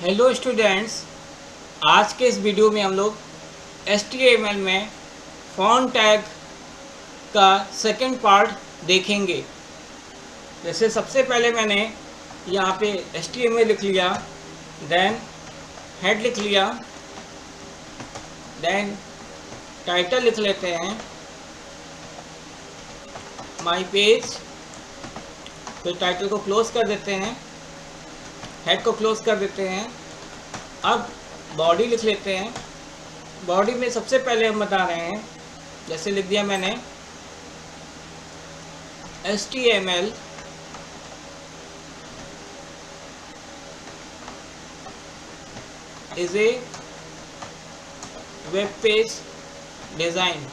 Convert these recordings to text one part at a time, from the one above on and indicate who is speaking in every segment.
Speaker 1: Hello students, आज के इस वीडियो में हम लोग HTML में फॉन्ट टैग का सेकंड पार्ट देखेंगे। जैसे सबसे पहले मैंने यहाँ पे HTML लिख लिया, देन हेड लिख लिया, देन टाइटल लिख लेते हैं माई पेज। फिर टाइटल को क्लोज कर देते हैं, हेड को क्लोज कर देते हैं। अब बॉडी लिख लेते हैं। बॉडी में सबसे पहले हम बता रहे हैं, जैसे लिख दिया मैंने HTML is a web page design।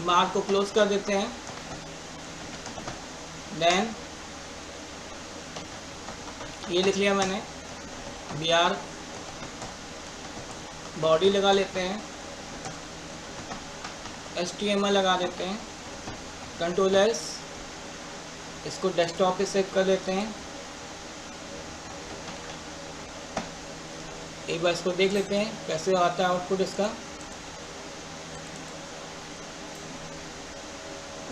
Speaker 1: Mark को क्लोज कर देते हैं, देन ये लिख लिया मैंने br। बॉडी लगा लेते हैं, HTML लगा देते हैं, Ctrl+S, इसको डेस्कटॉप पे सेव कर देते हैं। एक बार इसको देख लेते हैं कैसे आता है आउटपुट इसका।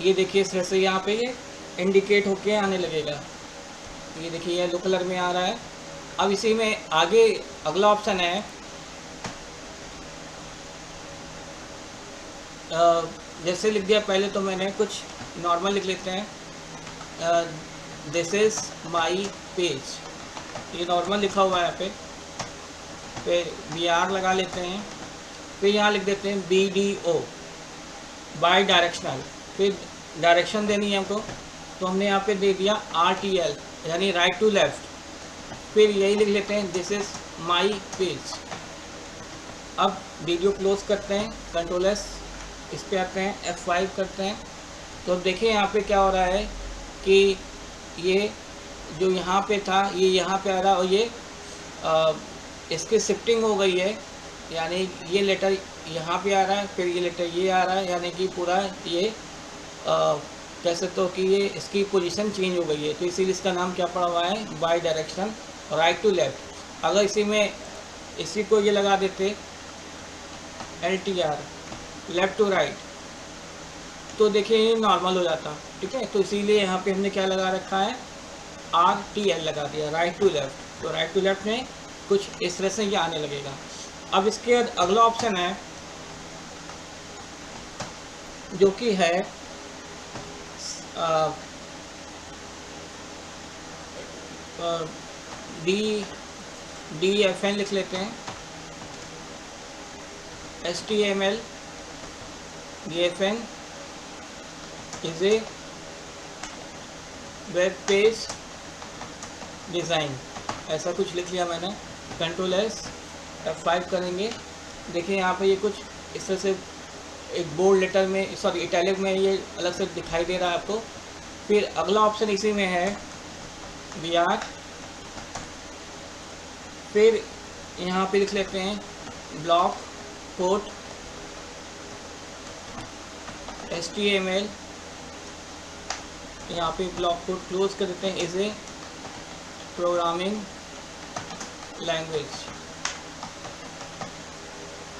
Speaker 1: ये देखिए इस तरह से यहाँ पे ये इंडिकेट होके आने लगेगा। ये देखिए येलो कलर में आ रहा है। अब इसी में आगे अगला ऑप्शन है जैसे लिख दिया पहले, तो मैंने कुछ नॉर्मल लिख लेते हैं, दिस इज माई पेज। ये नॉर्मल लिखा हुआ है यहाँ पे। फिर br लगा लेते हैं, फिर यहाँ लिख देते हैं BDO, बाई डायरेक्शनल। फिर डायरेक्शन देनी है हमको, तो हमने यहाँ पे दे दिया RTL यानी राइट टू लेफ्ट। फिर यही लिख लेते हैं दिस इज माई पेज। अब वीडियो क्लोज करते हैं, Ctrl+S, इस पे आते हैं, F5 करते हैं। तो अब देखिए यहाँ पे क्या हो रहा है कि ये जो यहाँ पे था ये यहाँ पे आ रहा है, और ये इसकी शिफ्टिंग हो गई है, यानी ये लेटर यहाँ पे आ रहा है, फिर ये लेटर ये आ रहा है, यानी कि पूरा ये कह सकते हो कि ये इसकी पोजीशन चेंज हो गई है। तो इसीलिए इसका नाम क्या पड़ा हुआ है, by direction right to left. अगर इसी को ये लगा देते LTR, लेफ्ट टू राइट, तो देखिए ये नॉर्मल हो जाता। ठीक है, तो इसीलिए यहाँ पे हमने क्या लगा रखा है, RTL लगा दिया, राइट टू लेफ्ट। तो राइट टू लेफ्ट में कुछ इस तरह से ये आने लगेगा। अब इसके बाद अगला ऑप्शन है जो कि है DFN लिख लेते हैं, HTML DFN is a web page design. ऐसा कुछ लिख लिया मैंने, Ctrl+S, F5 करेंगे। देखिए यहाँ पे ये कुछ इस तरह से एक बोल्ड लेटर में, सॉरी इटैलिक में ये अलग से दिखाई दे रहा है आपको। फिर अगला ऑप्शन इसी में है br। फिर यहाँ पे लिख लेते हैं ब्लॉक कोड HTML, यहाँ पे ब्लॉक कोड क्लोज कर देते हैं, is a programming language.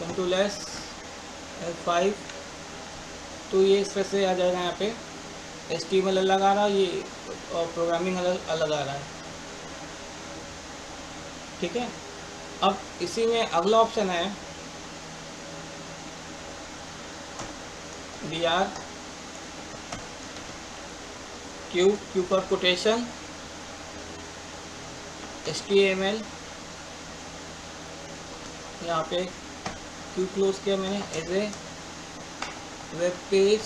Speaker 1: Ctrl+S, F5। तो ये इस तरह से आ जाएगा। यहाँ पे HTML अलग आ रहा है, ये और प्रोग्रामिंग अलग आ रहा है। ठीक है, अब इसी में अगला ऑप्शन है br, Q पर कोटेशन, HTML, यहाँ पे Q क्लोज किया मैंने, as a web page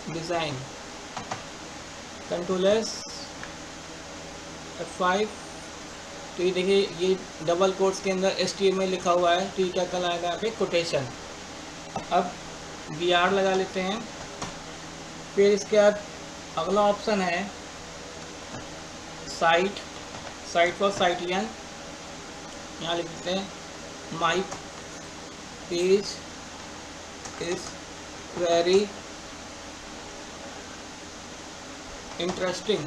Speaker 1: design. Ctrl+S, F5। तो ये देखिए ये डबल कोट्स के अंदर HTML लिखा हुआ है, तो ये क्या कहलाएगा यहाँ पे, कोटेशन। अब br लगा लेते हैं। फिर इसके बाद अगला ऑप्शन है साइट फॉर साइटियन। यहाँ लिख देते हैं my page is very interesting.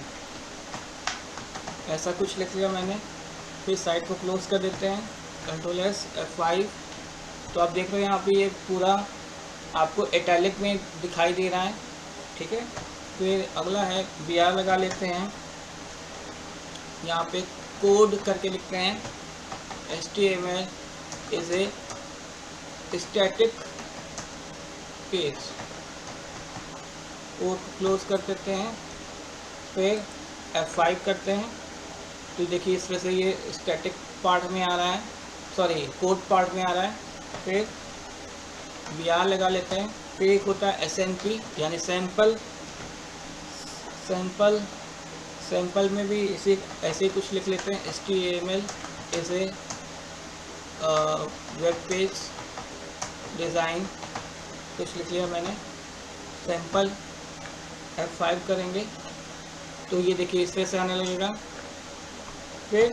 Speaker 1: ऐसा कुछ लिख लिया मैंने। फिर साइट को क्लोज कर देते हैं, Ctrl+S F5। तो आप देख रहे हैं यहाँ पे ये पूरा आपको इटैलिक में दिखाई दे रहा है, ठीक है। फिर अगला है BR लगा लेते हैं, यहाँ पे कोड करके लिखते हैं HTML is a static page, code close कर देते हैं। फिर F5 करते हैं, तो देखिए इस तरह से ये स्टैटिक पार्ट में आ रहा है, सॉरी कोड पार्ट में आ रहा है। फिर BR लगा लेते हैं। फिर एक होता है SNP यानी सैंपल में भी इसे ऐसे ही कुछ लिख लेते हैं, HTML is a web page design, कुछ लिख लिया मैंने। सैंपल F5 करेंगे तो ये देखिए इस तरह से आने लगेगा। फिर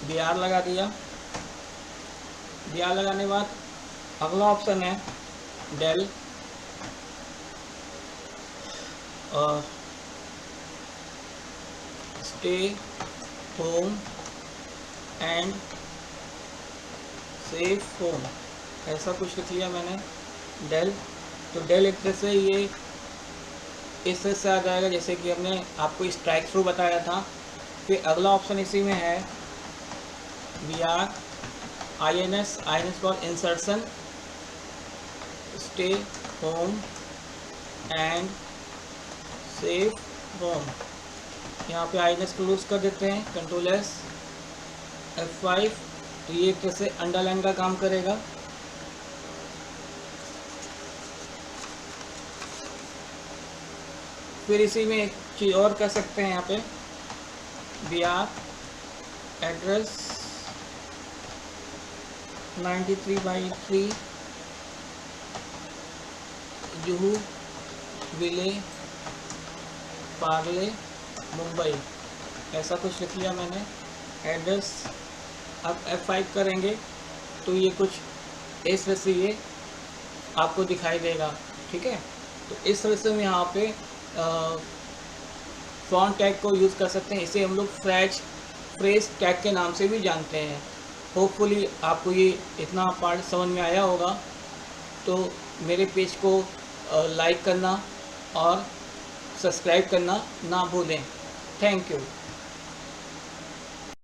Speaker 1: BR लगा दिया। BR लगाने के बाद अगला ऑप्शन है dell stay home and save home, ऐसा कुछ लिख लिया मैंने डेल। तो डेल एक तरह से ये इस तरह से आ जाएगा जैसे कि हमने आपको स्ट्राइक थ्रू बताया था। फिर अगला ऑप्शन इसी में है BR INS for insertion, stay home and save home. यहाँ पे INS क्लोज कर देते हैं, Ctrl+S F5। तो ये एक तरह से अंडरलाइन का काम करेगा। फिर इसी में एक चीज़ और कर सकते हैं, यहाँ पे BR एड्रेस 93/3 जुहू विले पार्ले मुंबई, ऐसा कुछ लिख लिया मैंने एड्रेस। अब F5 करेंगे तो ये कुछ इस तरह से ये आपको दिखाई देगा, ठीक है। तो इस तरह से हम यहाँ पे फॉन्ट टैग को यूज़ कर सकते हैं। इसे हम लोग फ्रेज टैग के नाम से भी जानते हैं। होपफुली आपको ये इतना पार्ट समझ में आया होगा। तो मेरे पेज को लाइक करना और सब्सक्राइब करना ना भूलें। Thank you.